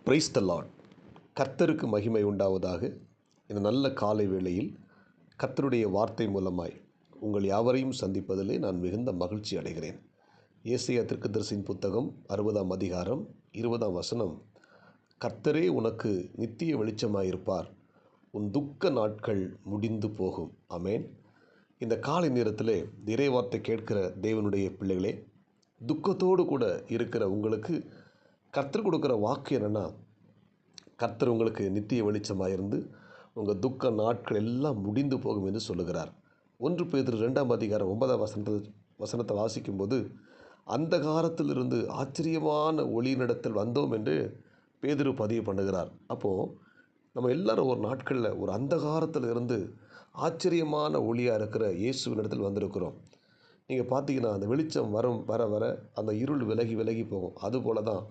Praise the Lord. கர்த்தருக்கு மகிமை உண்டாவதாக. இந்த நல்ல காலை வேளையில் கர்த்தருடைய வார்த்தை மூலமாய் உங்கள் யாவரையும் சந்திப்பதிலே நான் மிகுந்த மகிழ்ச்சி அடைகிறேன். ஏசாயா தீர்க்கதரிசியின் புத்தகம் 60ஆம் அதிகாரம் 20ஆம் வசனம், கர்த்தரே உனக்கு நித்திய வெளிச்சமாயிருப்பார், உன் துக்க நாட்கள் முடிந்து போகும். ஆமேன். இந்த காலை நேரத்திலே இறைவார்த்தை கேட்கிற தேவனுடைய பிள்ளைகளே, துக்கத்தோடு கூட இருக்கிற உங்களுக்கு கர்த்தர் கொடுக்குற வாக்கு என்னென்னா, கர்த்தர் உங்களுக்கு நித்திய வெளிச்சமாக இருந்து உங்கள் துக்க நாட்கள் எல்லாம் முடிந்து போகும் என்று சொல்லுகிறார். 1 பேதுரு 2ஆம் அதிகாரம் 9ஆம் வசனத்தை வாசிக்கும்போது, அந்த காலத்திலிருந்து ஆச்சரியமான ஒளியினிடத்தில் வந்தோம் என்று பேதுரு பதிவு பண்ணுகிறார். அப்போது நம்ம எல்லாரும் ஒரு நாட்களில் ஒரு அந்த காலத்தில் இருந்து ஆச்சரியமான ஒளியாக இருக்கிற இயேசுவினிடத்தில் வந்திருக்கிறோம். நீங்கள் பார்த்தீங்கன்னா, அந்த வெளிச்சம் வர வர அந்த இருள் விலகி போகும். அதுபோல தான்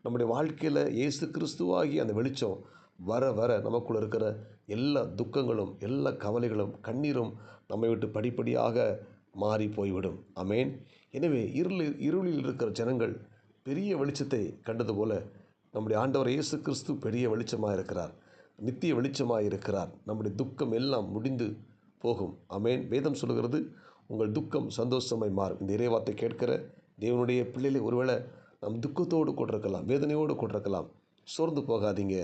நம்முடைய வாழ்க்கையில் இயேசு கிறிஸ்துவாகி அந்த வெளிச்சம் வர வர நமக்குள்ள இருக்கிற எல்லா துக்கங்களும், எல்லா கவலைகளும், கண்ணீரும் நம்மை விட்டு படிப்படியாக மாறி போய்விடும். ஆமேன். எனவே இருளில் இருக்கிற ஜனங்கள் பெரிய வெளிச்சத்தை கண்டது போல நம்முடைய ஆண்டவர் இயேசு கிறிஸ்து பெரிய வெளிச்சமாக இருக்கிறார், நித்திய வெளிச்சமாக இருக்கிறார். நம்முடைய துக்கம் எல்லாம் முடிந்து போகும். ஆமேன். வேதம் சொல்லுகிறது, உங்கள் துக்கம் சந்தோஷமாய் மாறும். இந்த இறைவார்த்தை கேட்கிற தேவனுடைய பிள்ளைகளை, ஒருவேளை நம் துக்கத்தோடு கொண்டிருக்கலாம், வேதனையோடு கொண்டிருக்கலாம். சோர்ந்து போகாதீங்க.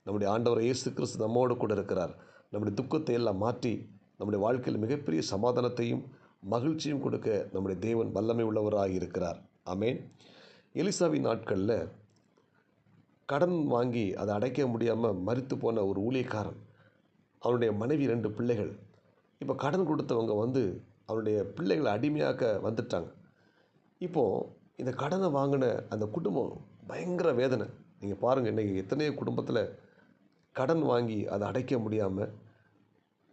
நம்முடைய ஆண்டவர் இயேசு கிறிஸ்து நம்மோடு கூட இருக்கிறார். நம்முடைய துக்கத்தை எல்லாம் மாற்றி நம்முடைய வாழ்க்கையில் மிகப்பெரிய சமாதானத்தையும் மகிழ்ச்சியும் கொடுக்க நம்முடைய தேவன் வல்லமை உள்ளவராக இருக்கிறார். ஆமேன். எலிசாவின் நாட்களில் கடன் வாங்கி அதை அடைக்க முடியாமல் மரித்து போன ஒரு ஊழியக்காரன், அவனுடைய மனைவி 2 பிள்ளைகள். இப்போ கடன் கொடுத்தவங்க அவனுடைய பிள்ளைகளை அடிமையாக்க வந்துட்டாங்க. இப்போது இந்த கடனை வாங்கின அந்த குடும்பம் பயங்கர வேதனை. நீங்கள் பாருங்கள், இன்றைக்கி எத்தனையோ குடும்பத்தில் கடன் வாங்கி அதை அடைக்க முடியாமல்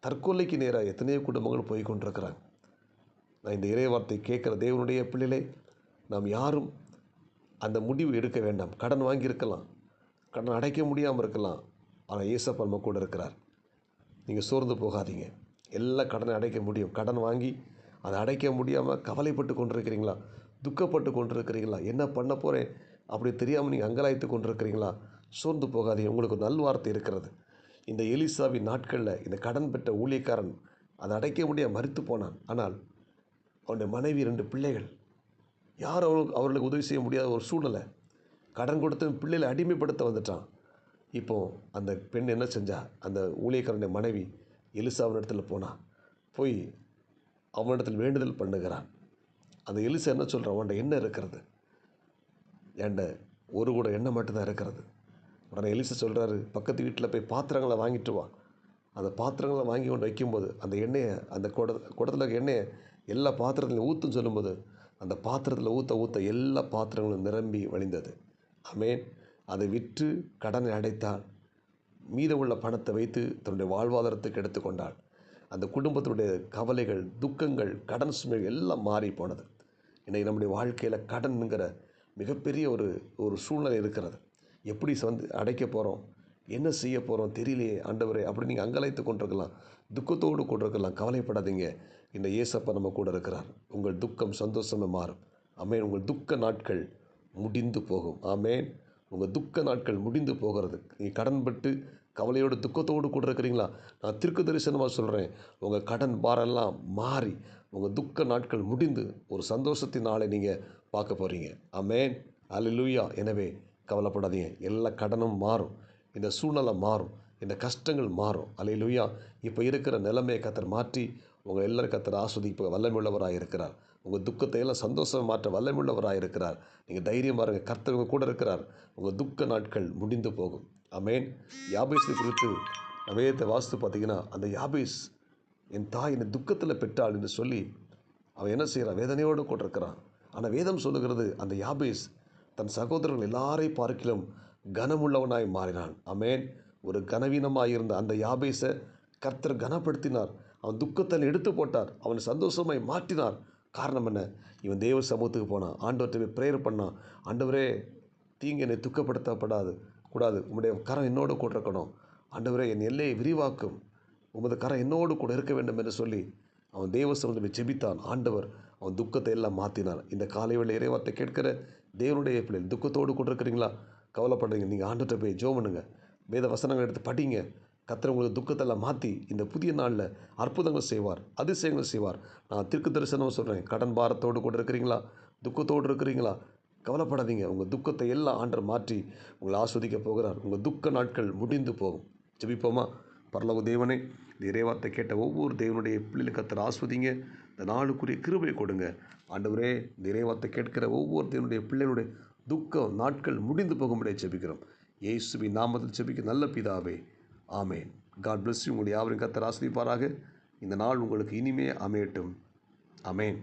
தற்கொலைக்கு நேராக எத்தனையோ குடும்பங்கள் போய் கொண்டிருக்கிறாங்க. நான் இந்த இறைவார்த்தை கேட்குற தேவனுடைய பிள்ளைகளை, நாம் யாரும் அந்த முடிவு எடுக்க வேண்டாம். கடன் வாங்கியிருக்கலாம், கடன் அடைக்க முடியாமல் இருக்கலாம், ஆனால் ஏசப்பா நம்ம கூட இருக்கிறார். நீங்கள் சோர்ந்து போகாதீங்க. எல்லா கடனை அடைக்க முடியும். கடன் வாங்கி அதை அடைக்க முடியாமல் கவலைப்பட்டு கொண்டிருக்கிறீங்களா? துக்கப்பட்டு கொண்டிருக்கிறீங்களா? என்ன பண்ண போகிறேன் அப்படி தெரியாமல் நீங்கள் அங்கலாய்த்து கொண்டிருக்கிறீங்களா? சோர்ந்து போகாதீங்க. உங்களுக்கு நல்வார்த்தை இருக்கிறது. இந்த எலிசாவின் நாட்களில் இந்த கடன் பெற்ற ஊழியக்காரன் அதை அடைக்க முடியாமல் மரித்து போனான். ஆனால் அவனுடைய மனைவி 2 பிள்ளைகள், யாரும் அவர்களுக்கு உதவி செய்ய முடியாத ஒரு சூழ்நிலை. கடன் கொடுத்த பிள்ளைகளை அடிமைப்படுத்த வந்துட்டான். இப்போது அந்த பெண் என்ன செஞ்சா, அந்த ஊழியக்காரனுடைய மனைவி எலிசாவின் இடத்துல போய் அவனிடத்தில் வேண்டுதல் பண்ணுகிறான். அந்த எலிசா என்ன சொல்கிறான், அவன்கிட்ட என்ன இருக்கிறது? ஏண்ட ஒரு கூட எண்ணெய் மட்டும்தான் இருக்கிறது. உடனே எலிசா சொல்கிறாரு, பக்கத்து வீட்டில் போய் பாத்திரங்களை வாங்கிட்டு வா. அந்த பாத்திரங்களை வாங்கி கொண்டு வைக்கும்போது அந்த எண்ணெயை, அந்த குடத்தில் இருக்க எண்ணெயை எல்லா பாத்திரத்திலையும் ஊற்றுன்னு சொல்லும்போது, அந்த பாத்திரத்தில் ஊற்ற எல்லா பாத்திரங்களும் நிரம்பி வழிந்தது. ஆமேன். அதை விற்று கடனை அடைத்தாள். மீதமுள்ள பணத்தை வைத்து தன்னுடைய வாழ்வாதாரத்துக்கு எடுத்துக்கொண்டாள். அந்த குடும்பத்தினுடைய கவலைகள், துக்கங்கள், கடன் சுமை எல்லாம் மாறி போனது. இன்றைக்கி நம்முடைய வாழ்க்கையில் கடன்ங்கிற மிகப்பெரிய ஒரு சூழ்நிலை இருக்கிறது. எப்படி அடைக்க போகிறோம், என்ன செய்ய போகிறோம் தெரியலையே ஆண்டவரே அப்படி நீங்கள் அங்கலாய்த்து கொண்டிருக்கலாம், துக்கத்தோடு கொண்டிருக்கலாம். கவலைப்படாதீங்க. இந்த ஏசப்பா நம்ம கூட இருக்கிறார். உங்கள் துக்கம் சந்தோஷமாக மாறும். ஆமேன். உங்கள் துக்க நாட்கள் முடிந்து போகும். ஆமேன். உங்கள் துக்க நாட்கள் முடிந்து போகிறது. நீங்கள் கடன்பட்டு கவலையோடு துக்கத்தோடு கூட இருக்கிறீங்களா? நான் தீர்க்க தரிசனமாக சொல்கிறேன், உங்கள் கடன் பாரெல்லாம் மாறி உங்கள் துக்க நாட்கள் முடிந்து ஒரு சந்தோஷத்தின் நாளை நீங்கள் பார்க்க போகிறீங்க. ஆமேன். அல்லேலூயா. எனவே கவலைப்படாதீங்க. எல்லா கடனும் மாறும், இந்த சூழ்நிலை மாறும், இந்த கஷ்டங்கள் மாறும். அல்லேலூயா. இப்போ இருக்கிற நிலைமையை கர்த்தர் மாற்றி உங்கள் எல்லாரும் கர்த்தர் ஆஸ்வதிக்க வல்லமையுள்ளவராக இருக்கிறார். உங்கள் துக்கத்தை எல்லாம் சந்தோஷம் மாற்ற வல்லமையுள்ளவராக இருக்கிறார். நீங்கள் தைரியம் பாருங்க, கர்த்தர் உங்கள் கூட இருக்கிறார். உங்கள் துக்க நாட்கள் முடிந்து போகும். ஆமேன். யாபேசை குறித்து வேதத்தை வாசித்து பார்த்தீங்கன்னா, அந்த யாபேஸ், என் தாய் என்னை துக்கத்தில் பெற்றாள் என்று சொல்லி அவன் என்ன செய்கிறான், வேதனையோடு கொண்டிருக்கிறான். ஆனால் வேதம் சொல்லுகிறது, அந்த யாபேஸ் தன் சகோதரர்கள் எல்லாரையும் பார்க்கிலும் கனமுள்ளவனாய் மாறினான். ஆமேன். ஒரு கனவீனமாக இருந்த அந்த யாபேஸை கர்த்தர் கனப்படுத்தினார். அவன் துக்கத்தில் எடுத்து போட்டார், அவனை சந்தோஷமாய் மாற்றினார். காரணம் என்ன? இவன் தேவ சமூகத்துக்கு போனான், ஆண்டவர்கிட்ட போய் ப்ரேயர் பண்ணான். ஆண்டவரே, தீங்கு என்னை துக்கப்படுத்தப்படாது கூடாது, உம்முடைய கரம் என்னோடு கூட இருக்கணும். ஆண்டவரே, என் எல்லையை விரிவாக்கும், உமது கரம் என்னோடு கூட இருக்க வேண்டும் என்று சொல்லி அவன் தேவ சமூகத்தில் ஜெபித்தான். ஆண்டவர் அவன் துக்கத்தை எல்லாம் மாற்றினார். இந்த காலை வேளை இறைவார்த்தை கேட்கிற தேவனுடைய பிள்ளை, துக்கத்தோடு கொண்டிருக்கிறீங்களா? கவலைப்படுறீங்க, நீங்கள் ஆண்டுகிட்ட போய் ஜெபம் பண்ணுங்க. வேத வசனங்கள் எடுத்து படிங்க. கர்த்தர் உங்களுக்கு துக்கத்தெல்லாம் மாற்றி இந்த புதிய நாளில் அற்புதங்கள் செய்வார், அதிசயங்கள் செய்வார். நான் தீர்க்க தரிசனம் சொல்கிறேன். கடன் பாரத்தோடு கூட இருக்கிறீங்களா? துக்கத்தோடு இருக்கிறீங்களா? கவலைப்படாதீங்க. உங்கள் துக்கத்தை எல்லாம் ஆண்டவர் மாற்றி உங்களை ஆஸ்வதிக்க போகிறார். உங்கள் துக்க நாட்கள் முடிந்து போகும். ஜெபிப்போமா? பரலோக தேவனே, இந்த இறைவார்த்தை கேட்ட ஒவ்வொரு தேவனுடைய பிள்ளைகளுக்கு கர்த்தர் ஆஸ்வதிங்க. இந்த நாளுக்குரிய கிருபை கொடுங்க. ஆண்டவரே, இந்த இறைவார்த்தை கேட்கிற ஒவ்வொரு தேவனுடைய பிள்ளைகளுடைய துக்க நாட்கள் முடிந்து போகும்படியாக ஜெபிக்கிறோம். இயேசுவின் நாமத்தில் ஜெபிக்க நல்ல பிதாவே, ஆமேன். God bless you. உங்களை யாவரையும் கர்த்தர் ஆசீர்வதிப்பாராக. இந்த நாள் உங்களுக்கு இனிமே அமையட்டும். ஆமேன்.